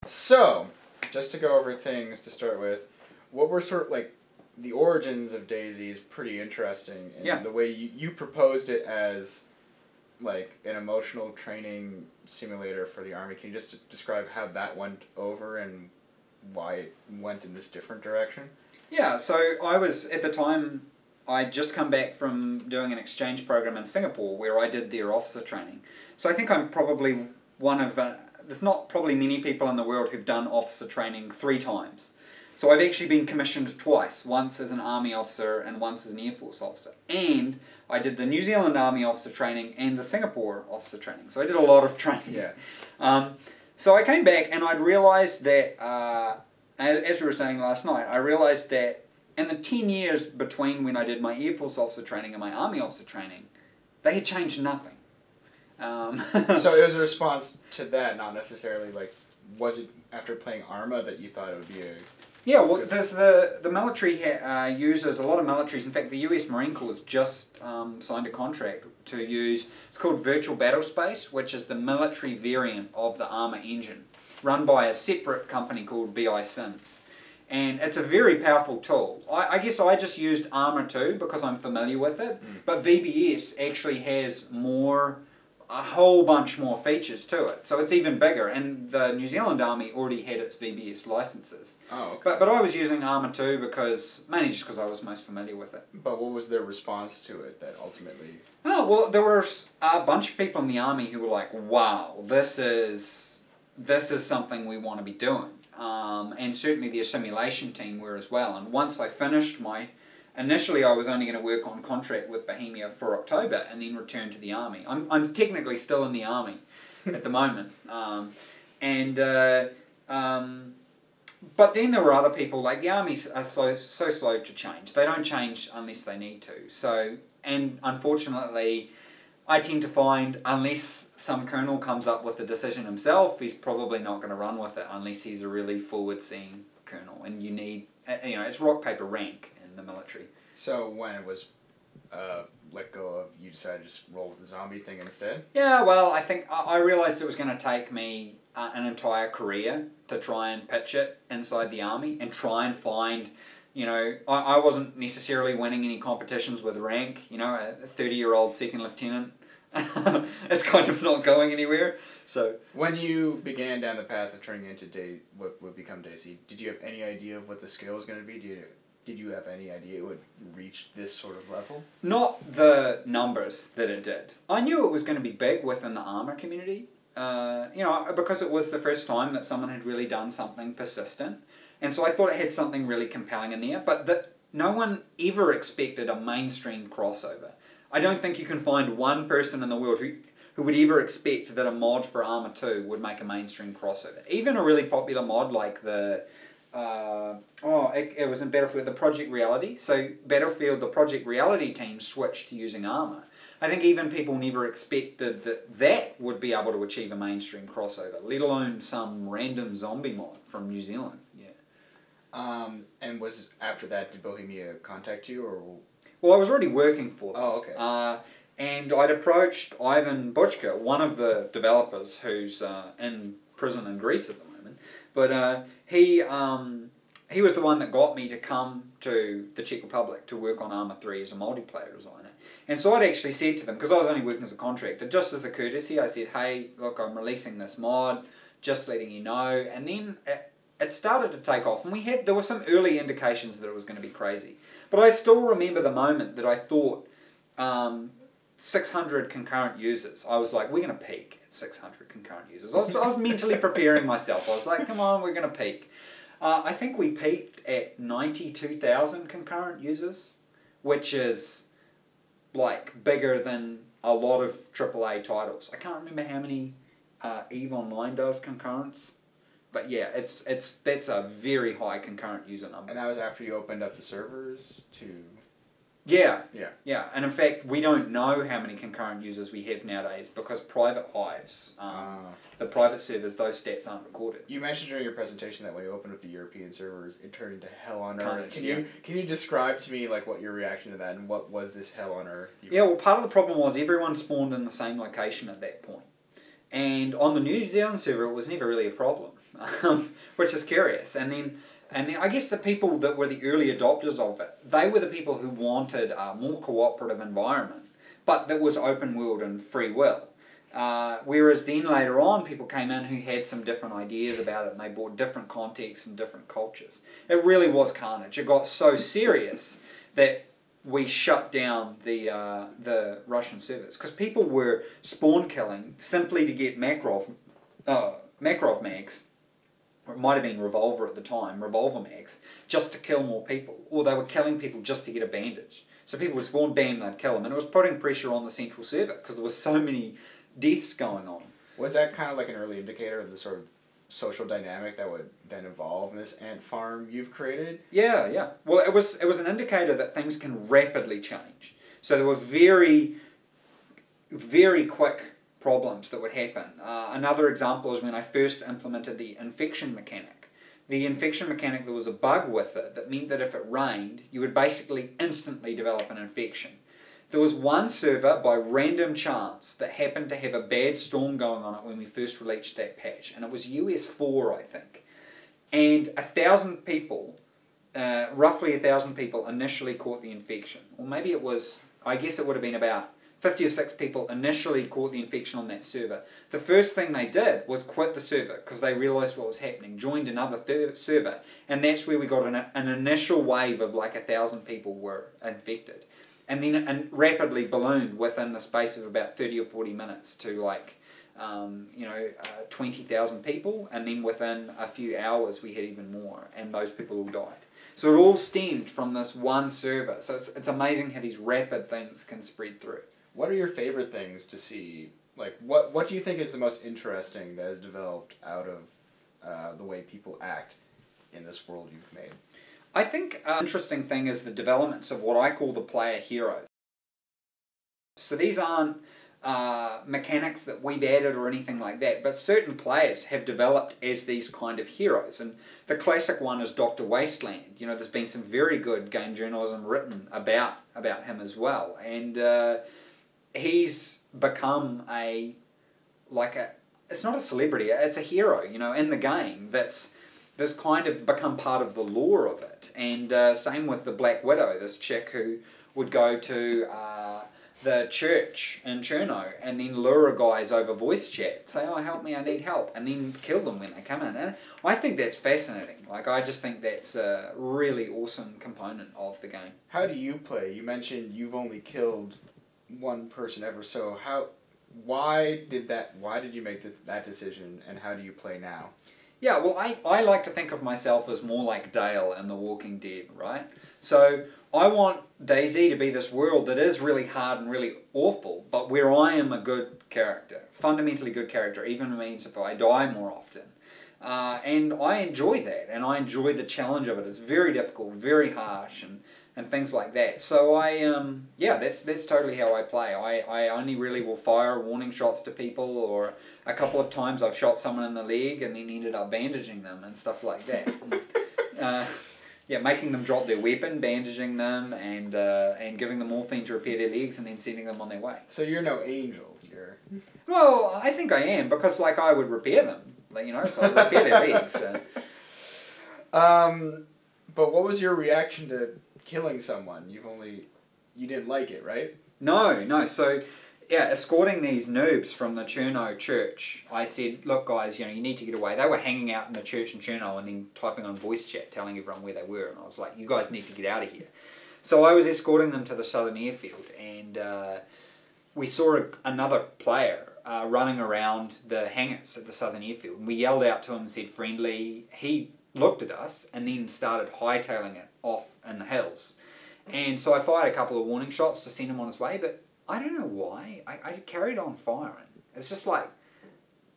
So, just to go over things to start with, what were sort of like the origins of DayZ is pretty interesting, and the way you proposed it as like an emotional training simulator for the Army. Can you just describe how that went over and why it went in this different direction? Yeah, so I was, at the time, I'd just come back from doing an exchange program in Singapore where I did their officer training. So I think I'm probably one of, there's not probably many people in the world who've done officer training 3 times. So I've actually been commissioned twice, once as an Army officer and once as an Air Force officer. And I did the New Zealand Army officer training and the Singapore officer training. So I did a lot of training. Yeah. So I came back and I'd realised that, as we were saying last night, I realised that in the 10 years between when I did my Air Force officer training and my Army officer training, they had changed nothing. So it was a response to that, not necessarily like, was it after playing Arma that you thought it would be a... Yeah, well, there's the military uses, a lot of militaries, in fact the US Marine Corps just signed a contract to use, it's called Virtual Battle Space, which is the military variant of the Arma engine, run by a separate company called BI Sims. And it's a very powerful tool. I guess I just used Arma 2 because I'm familiar with it, but VBS actually has a whole bunch more features to it, so it's even bigger, and the New Zealand Army already had its VBS licenses. Oh, okay. But I was using Arma 2 mainly just because I was most familiar with it. But what was their response to it that ultimately... Oh, well, there were a bunch of people in the Army who were like, wow, this is something we want to be doing. And certainly their simulation team were as well, and once I finished initially I was only going to work on contract with Bohemia for October and then return to the Army. I'm technically still in the Army at the moment. But then there were other people, like the Armies are so slow to change. They don't change unless they need to. So, and unfortunately, I tend to find unless some colonel comes up with the decision himself, he's probably not going to run with it unless he's a really forward-seeing colonel. And you need, it's rock, paper, rank in the military. So when it was let go of, you decided to just roll with the zombie thing instead? Yeah, well, I think I realised it was going to take me an entire career to try and pitch it inside the Army and try and find, I wasn't necessarily winning any competitions with rank, a 30-year-old second lieutenant. It's kind of not going anywhere. So when you began down the path of turning into what would become DayZ, did you have any idea of what the scale was going to be? Did you have any idea it would reach this sort of level? Not the numbers that it did. I knew it was going to be big within the Arma community, because it was the first time that someone had really done something persistent. And so I thought it had something really compelling in there, but no one ever expected a mainstream crossover. I don't think you can find one person in the world who would ever expect that a mod for Arma 2 would make a mainstream crossover. Even a really popular mod like the... it was in Battlefield, the Project Reality. So Battlefield, the Project Reality team switched to using Arma. I think even people never expected that would be able to achieve a mainstream crossover, let alone some random zombie mod from New Zealand. Yeah. And was after that, did Bohemia contact you, or? Well, I was already working for them. Oh, okay. And I'd approached Ivan Buchka, one of the developers who's in prison in Greece at the moment. But he was the one that got me to come to the Czech Republic to work on Arma 3 as a multiplayer designer. And so I'd actually said to them, because I was only working as a contractor, just as a courtesy, I said, hey, look, I'm releasing this mod, just letting you know. And then it started to take off, and there were some early indications that it was going to be crazy. But I still remember the moment that I thought 600 concurrent users. I was like, we're going to peak at 600 concurrent users. I was mentally preparing myself. I was like, come on, we're going to peak. I think we peaked at 92,000 concurrent users, which is like bigger than a lot of AAA titles. I can't remember how many EVE Online does concurrents. But yeah, that's a very high concurrent user number. And that was after you opened up the servers to... Yeah. And in fact, we don't know how many concurrent users we have nowadays because private hives, the private servers, those stats aren't recorded. You mentioned during your presentation that when you opened up the European servers, it turned into hell on earth. Can you describe to me like what your reaction to that and what was this hell on earth? Yeah, well, part of the problem was everyone spawned in the same location at that point. And on the New Zealand server, it was never really a problem. which is curious. And then I guess the people that were the early adopters of it, they were the people who wanted a more cooperative environment, but that was open world and free will. Whereas then later on, people came in who had some different ideas about it, and they brought different contexts and different cultures. It really was carnage. It got so serious that we shut down the Russian servers, because people were spawn killing simply to get Makarov mags, or it might have been revolver at the time, revolver mags, just to kill more people, or they were killing people just to get a bandage. So people would spawn, bam, they'd kill them, and it was putting pressure on the central server because there was so many deaths going on. Was that kind of like an early indicator of the sort of social dynamic that would then evolve in this ant farm you've created? Yeah, yeah. Well, it was an indicator that things can rapidly change. So there were very, very quick problems that would happen. Another example is when I first implemented the infection mechanic. The infection mechanic, there was a bug with it that meant that if it rained, you would basically instantly develop an infection. There was one server, by random chance, that happened to have a bad storm going on it when we first released that patch, and it was US 4, I think. And 1,000 people, roughly 1,000 people initially caught the infection. Or maybe it was, I guess it would have been about 50 or 6 people initially caught the infection on that server. The first thing they did was quit the server because they realised what was happening, joined another server, and that's where we got an initial wave of like 1,000 people were infected. And then it rapidly ballooned within the space of about 30 or 40 minutes to like, 20,000 people, and then within a few hours we had even more, and those people all died. So it all stemmed from this one server. So it's amazing how these rapid things can spread through. What are your favorite things to see? Like, what do you think is the most interesting that has developed out of the way people act in this world you've made? I think an interesting thing is the developments of what I call the player heroes. So these aren't mechanics that we've added or anything like that, but certain players have developed as these kind of heroes. And the classic one is Dr. Wasteland. You know, there's been some very good game journalism written about him as well. And he's become it's not a celebrity, it's a hero, you know, in the game that's kind of become part of the lore of it. And same with the Black Widow, this chick who would go to the church in Cherno and then lure guys over voice chat, say, oh, help me, I need help, and then kill them when they come in. And I think that's fascinating. Like, I just think that's a really awesome component of the game. How do you play? You mentioned you've only killed one person ever, so why did you make that decision, and how do you play now? Yeah, well, I like to think of myself as more like Dale in The Walking Dead, right? So I want DayZ to be this world that is really hard and really awful, but where I am a good character, fundamentally good character, even means if I die more often. And I enjoy that, and I enjoy the challenge of it. It's very difficult, very harsh, and things like that. So that's totally how I play. I only really will fire warning shots to people, or a couple of times I've shot someone in the leg and then ended up bandaging them and stuff like that. Making them drop their weapon, bandaging them, and giving them morphine to repair their legs, and then sending them on their way. So you're no angel, you're... Well, I think I am, because like I would repair them, you know, so I'd repair their legs. So. But what was your reaction to killing someone? You didn't like it, right? No. So, yeah, escorting these noobs from the Cherno church, I said, look guys, you know, you need to get away. They were hanging out in the church in Cherno and then typing on voice chat, telling everyone where they were, and I was like, you guys need to get out of here. So I was escorting them to the southern airfield, and we saw another player running around the hangars at the southern airfield, and we yelled out to him and said, friendly. He looked at us and then started hightailing it off in the hills. And so I fired a couple of warning shots to send him on his way, but I don't know why. I carried on firing. It's just like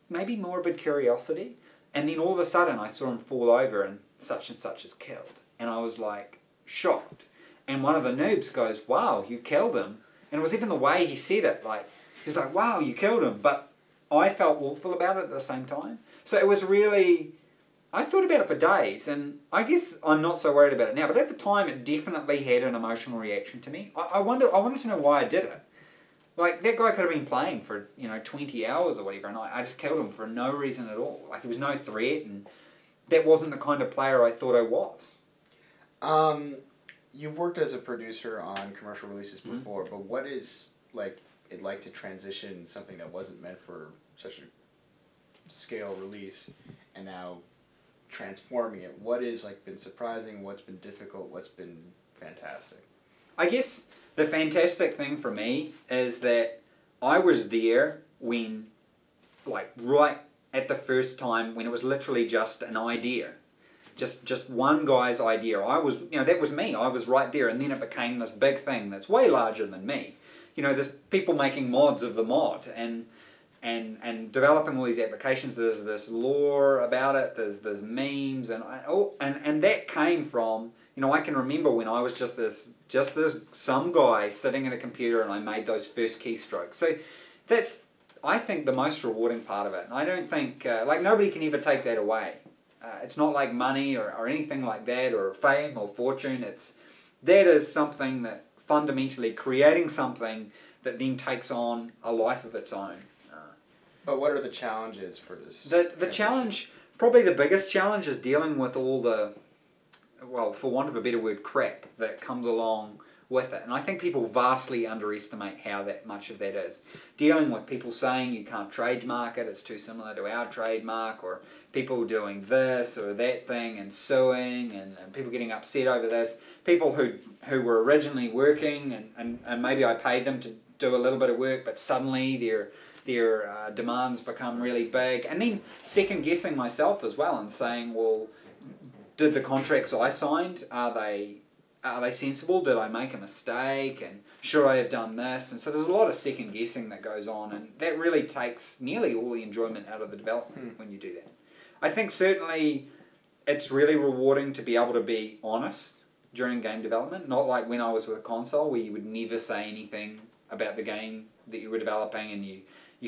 maybe morbid curiosity. And then all of a sudden I saw him fall over and such is killed. And I was like shocked. And one of the noobs goes, wow, you killed him. And it was even the way he said it. Like, he was like, wow, you killed him. But I felt awful about it at the same time. So it was really... I thought about it for days, and I guess I'm not so worried about it now, but at the time it definitely had an emotional reaction to me. I wanted to know why I did it. Like, that guy could have been playing for, 20 hours or whatever, and I just killed him for no reason at all. Like, he was no threat, and that wasn't the kind of player I thought I was. You've worked as a producer on commercial releases before, but what is it like to transition something that wasn't meant for such a scale release and now transforming it? What is been surprising? What's been difficult? What's been fantastic? I guess the fantastic thing for me is that I was there when, right at the first time when it was literally just an idea. Just one guy's idea. I was, that was me. I was right there, and then it became this big thing that's way larger than me. There's people making mods of the mod, and developing all these applications. There's this lore about it. There's memes, and that came from, I can remember when I was just this some guy sitting at a computer, and I made those first keystrokes. So that's, I think, the most rewarding part of it. And I don't think nobody can ever take that away. It's not like money or anything like that, or fame or fortune. That is something that fundamentally creating something that then takes on a life of its own. But what are the challenges for this? The challenge, probably the biggest challenge, is dealing with all the, well, for want of a better word, crap that comes along with it. And I think people vastly underestimate how much of that is. Dealing with people saying you can't trademark it, it's too similar to our trademark, or people doing this or that thing and suing, and people getting upset over this. People who were originally working, and maybe I paid them to do a little bit of work, but suddenly their demands become really big. And then second guessing myself as well and saying, well, did the contracts I signed, are they sensible? Did I make a mistake? And should I have done this? And so there's a lot of second guessing that goes on, and that really takes nearly all the enjoyment out of the development when you do that. I think certainly it's really rewarding to be able to be honest during game development, not like when I was with a console where you would never say anything about the game that you were developing, and you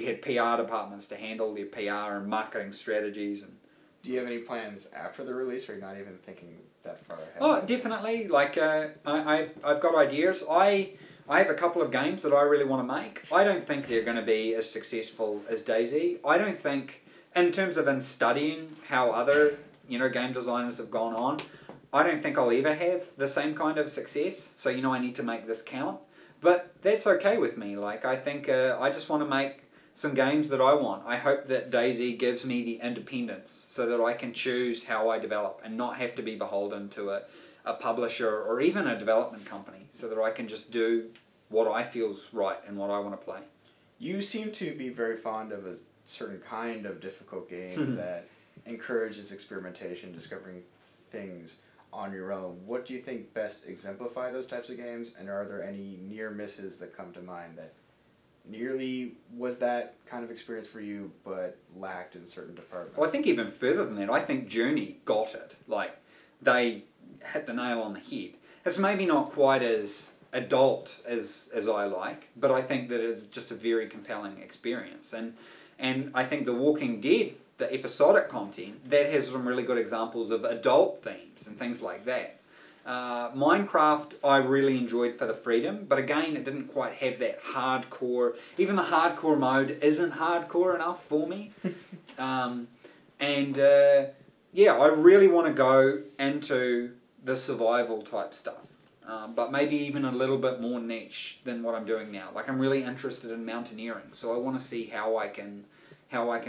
had PR departments to handle their PR and marketing strategies. And do you have any plans after the release, or are you not even thinking that far ahead? Oh, definitely. I've got ideas. I have a couple of games that I really want to make. I don't think they're going to be as successful as DayZ. I don't think, in terms of studying how other game designers have gone on, I don't think I'll ever have the same kind of success. So I need to make this count. But that's okay with me. I think I just want to make some games that I want. I hope that DayZ gives me the independence so that I can choose how I develop and not have to be beholden to a publisher or even a development company, so that I can just do what I feel's right and what I want to play. You seem to be very fond of a certain kind of difficult game that encourages experimentation, discovering things on your own. What do you think best exemplify those types of games, and are there any near misses that come to mind that nearly was that kind of experience for you but lacked in certain departments? Well, I think even further than that, I think Journey got it. They hit the nail on the head. It's maybe not quite as adult as I like, but I think that it's just a very compelling experience. And I think The Walking Dead, the episodic content, that has some really good examples of adult themes and things like that. Minecraft I really enjoyed for the freedom, but again it didn't quite have that hardcore, even the hardcore mode isn't hardcore enough for me. Yeah, I really want to go into the survival type stuff, but maybe even a little bit more niche than what I'm doing now. I'm really interested in mountaineering, so I want to see how I can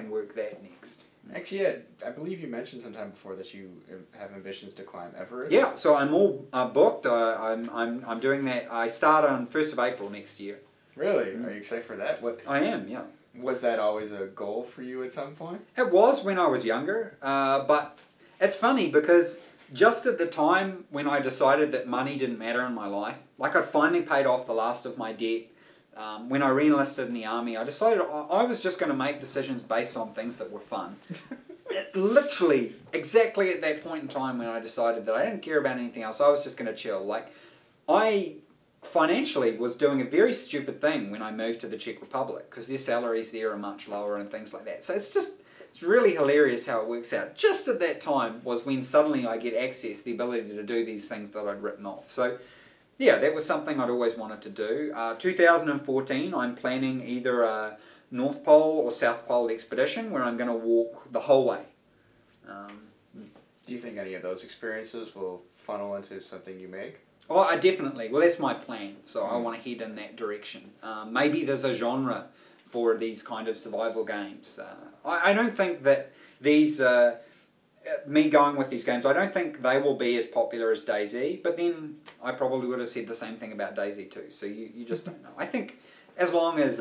work that next. Actually, yeah, I believe you mentioned sometime before that you have ambitions to climb Everest. Yeah, so I'm all booked. I'm doing that. I start on 1st of April next year. Really? Are you excited for that? I am, yeah. Was that always a goal for you at some point? It was when I was younger, but it's funny because just at the time when I decided that money didn't matter in my life, I'd finally paid off the last of my debt. When I re-enlisted in the army, I decided I was just going to make decisions based on things that were fun. Literally, exactly at that point in time when I decided that I didn't care about anything else, I was just going to chill. I financially was doing a very stupid thing when I moved to the Czech Republic, because their salaries there are much lower and things like that. So it's really hilarious how it works out. Just at that time was when suddenly I get access, the ability to do these things that I'd written off. So Yeah, that was something I'd always wanted to do. 2014, I'm planning either a North Pole or South Pole expedition where I'm going to walk the whole way. Do you think any of those experiences will funnel into something you make? Oh, I definitely. Well, that's my plan, so I want to head in that direction. Maybe there's a genre for these kind of survival games. I don't think that these... me going with these games, I don't think they will be as popular as DayZ, but then I probably would have said the same thing about DayZ too, so you just don't know. I think as long as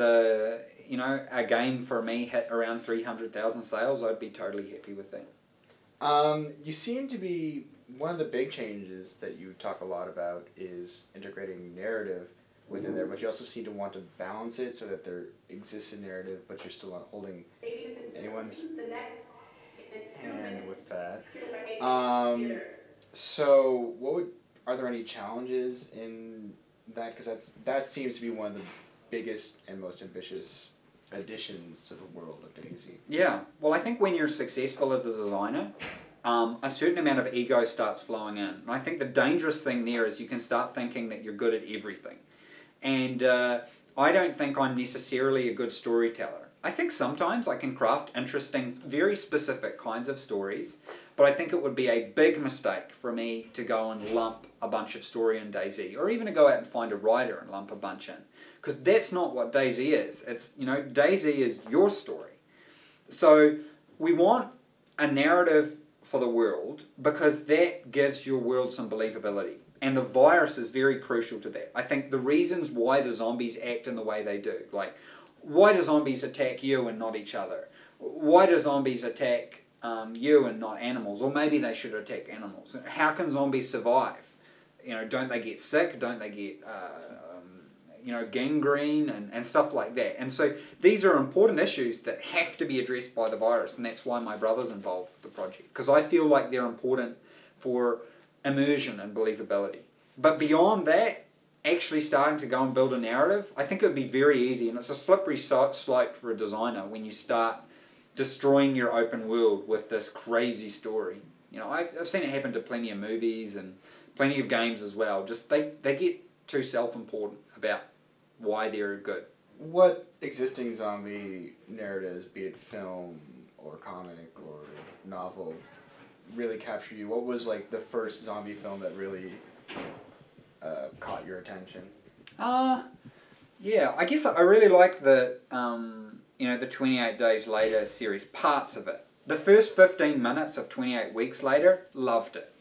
you know, a game for me hit around 300,000 sales, I'd be totally happy with that. You seem to be, one of the big changes that you talk a lot about is integrating narrative within there, but you also seem to want to balance it so that there exists a narrative, but you're still not holding anyone's hand with that. So are there any challenges in that? Because that seems to be one of the biggest and most ambitious additions to the world of DayZ. Yeah, well I think when you're successful as a designer, a certain amount of ego starts flowing in. And I think the dangerous thing there is you can start thinking that you're good at everything. And I don't think I'm necessarily a good storyteller. I think sometimes I can craft interesting, very specific kinds of stories, but I think it would be a big mistake for me to go and lump a bunch of story in DayZ, or even to go out and find a writer and lump a bunch in. Because that's not what DayZ is. It's, you know, DayZ is your story. So we want a narrative for the world because that gives your world some believability. And the virus is very crucial to that. I think the reasons why the zombies act in the way they do, like, why do zombies attack you and not each other? Why do zombies attack you and not animals? Or maybe they should attack animals. How can zombies survive? You know, don't they get sick? Don't they get, you know, gangrene and stuff like that? And so these are important issues that have to be addressed by the virus, and that's why my brother's involved with the project. Because I feel like they're important for immersion and believability. But beyond that, actually starting to go and build a narrative, I think it would be very easy, and it's a slippery slope for a designer when you start destroying your open world with this crazy story. You know, I've seen it happen to plenty of movies and plenty of games as well. Just they get too self-important about why they're good. What existing zombie narratives, be it film or comic or novel, really capture you? What was like the first zombie film that really caught your attention? Yeah, I guess I really like the, you know, the 28 Days Later series, parts of it. The first 15 minutes of 28 Weeks Later, loved it.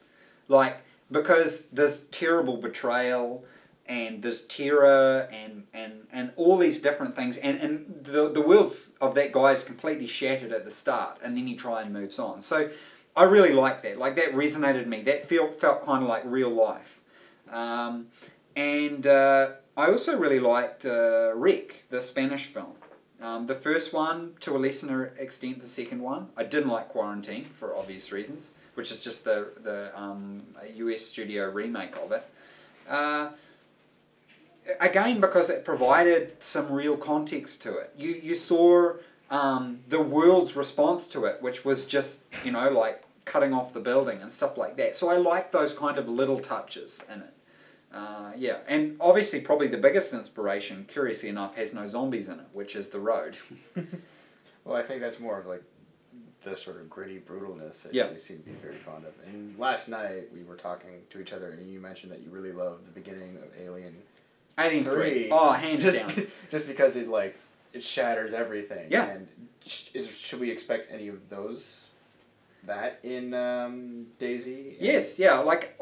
Like, because there's terrible betrayal, and there's terror, and all these different things, and the worlds of that guy is completely shattered at the start, and then he tries and moves on. So, I really liked that. Like, that resonated with me. That felt kind of like real life. I also really liked Rec, the Spanish film. The first one, to a lesser extent, the second one. I didn't like Quarantine, for obvious reasons, which is just the US studio remake of it. Again, because it provided some real context to it. You saw the world's response to it, which was just, you know, like cutting off the building and stuff like that. So I like those kind of little touches in it. Yeah, and obviously probably the biggest inspiration, curiously enough, has no zombies in it, which is The Road. Well, I think that's more of like the sort of gritty brutalness that you seem to be very fond of. And last night we were talking to each other and you mentioned that you really loved the beginning of Alien 3. Oh, hands down. Just because it shatters everything. Yeah. And should we expect any of that in DayZ? Yes, yeah, like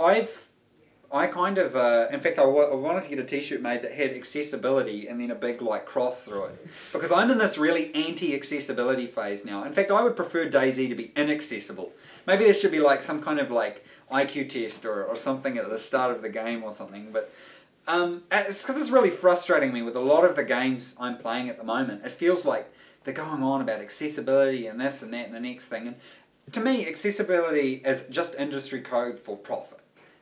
I kind of, in fact I wanted to get a t-shirt made that had accessibility and then a big like cross through it. Because I'm in this really anti-accessibility phase now. In fact I would prefer DayZ to be inaccessible. Maybe there should be like some kind of like IQ test or something at the start of the game or something. But it's because it's really frustrating me with a lot of the games I'm playing at the moment. It feels like they're going on about accessibility and this and that and the next thing. And to me accessibility is just industry code for profit.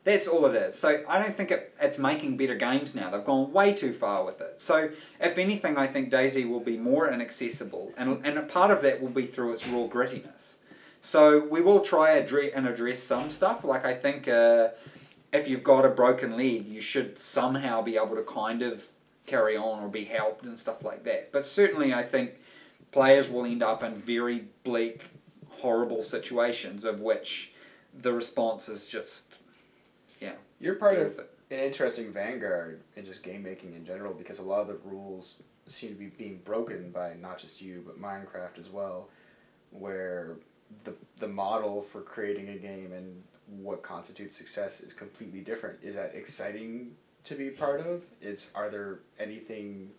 That's all it is. So I don't think it's making better games now. They've gone way too far with it. So if anything, I think DayZ will be more inaccessible. And a part of that will be through its raw grittiness. So we will try and address some stuff. Like I think if you've got a broken leg, you should somehow be able to kind of carry on or be helped and stuff like that. But certainly I think players will end up in very bleak, horrible situations of which the response is just, yeah. You're part of an interesting vanguard in just game making in general, because a lot of the rules seem to be being broken by not just you, but Minecraft as well, where the model for creating a game and what constitutes success is completely different. Is that exciting to be part of? Are there anything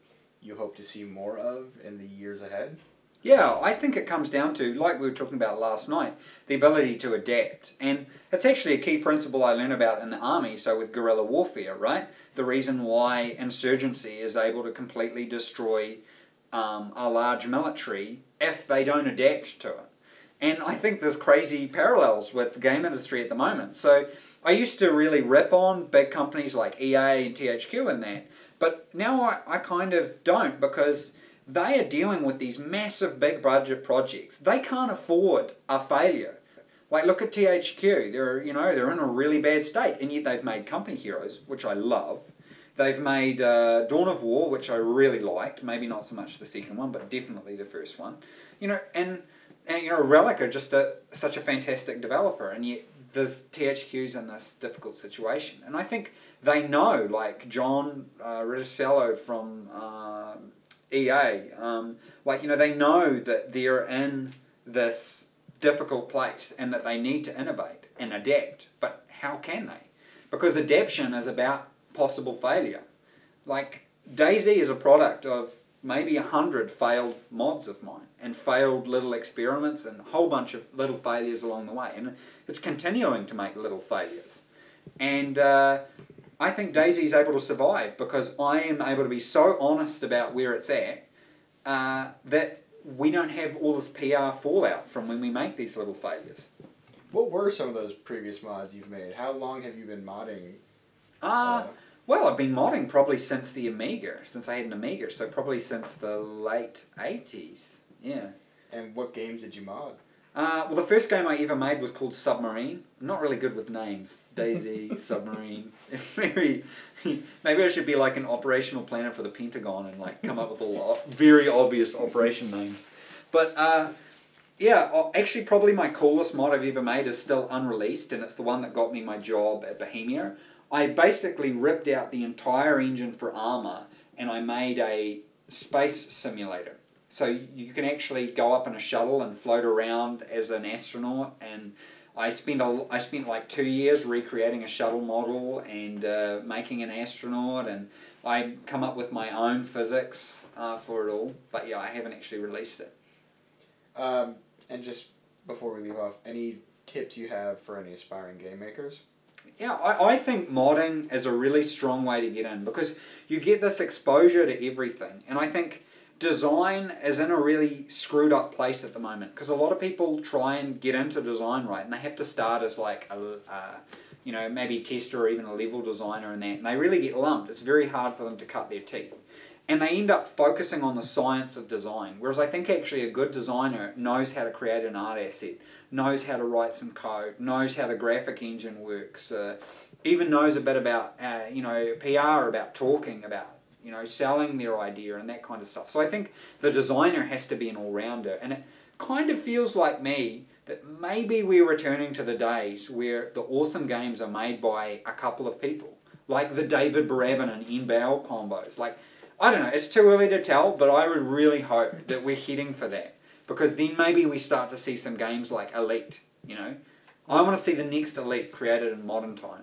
you hope to see more of in the years ahead? Yeah, I think it comes down to, like we were talking about last night, the ability to adapt. And it's actually a key principle I learned about in the army, so with guerrilla warfare, right? The reason why insurgency is able to completely destroy a large military if they don't adapt to it. And I think there's crazy parallels with the game industry at the moment. So I used to really rip on big companies like EA and THQ and that, but now I kind of don't, because they are dealing with these massive big budget projects. They can't afford a failure. Like, look at THQ. They're in a really bad state, and yet they've made Company Heroes, which I love. They've made Dawn of War, which I really liked. Maybe not so much the second one, but definitely the first one. And Relic are just such a fantastic developer, and yet there's THQ's in this difficult situation. And I think they know, like John Ricciello from EA, they know that they're in this difficult place and that they need to innovate and adapt. But how can they? Because adaptation is about possible failure. Like, DayZ is a product of maybe 100 failed mods of mine and failed little experiments and a whole bunch of little failures along the way. And it's continuing to make little failures. And I think DayZ is able to survive because I am able to be so honest about where it's at that we don't have all this PR fallout from when we make these little failures. What were some of those previous mods you've made? How long have you been modding? Well, I've been modding probably since the Amiga, since I had an Amiga, so probably since the late 80s, yeah. And what games did you mod? Well, the first game I ever made was called Submarine. I'm not really good with names. DayZ, Submarine. Maybe I should be like an operational planner for the Pentagon and like come up with a lot very obvious operation names. But yeah, actually probably my coolest mod I've ever made is still unreleased, and it's the one that got me my job at Bohemia. I basically ripped out the entire engine for Arma and I made a space simulator. So you can actually go up in a shuttle and float around as an astronaut, and I spent like 2 years recreating a shuttle model and making an astronaut, and I come up with my own physics for it all. But yeah, I haven't actually released it. And just before we leave off, any tips you have for any aspiring game makers? Yeah, I think modding is a really strong way to get in because you get this exposure to everything, and I think design is in a really screwed up place at the moment because a lot of people try and get into design right, and they have to start as like a maybe tester or even a level designer and that, and they really get lumped. It's very hard for them to cut their teeth, and they end up focusing on the science of design, whereas I think actually a good designer knows how to create an art asset, knows how to write some code, knows how the graphic engine works, even knows a bit about PR, about talking, about selling their idea and that kind of stuff. So I think the designer has to be an all-rounder, and it kind of feels like me that maybe we're returning to the days where the awesome games are made by a couple of people, like the David Barabin and Ian Bowell combos. Like, I don't know, it's too early to tell, but I would really hope that we're heading for that, because then maybe we start to see some games like Elite, I want to see the next Elite created in modern times.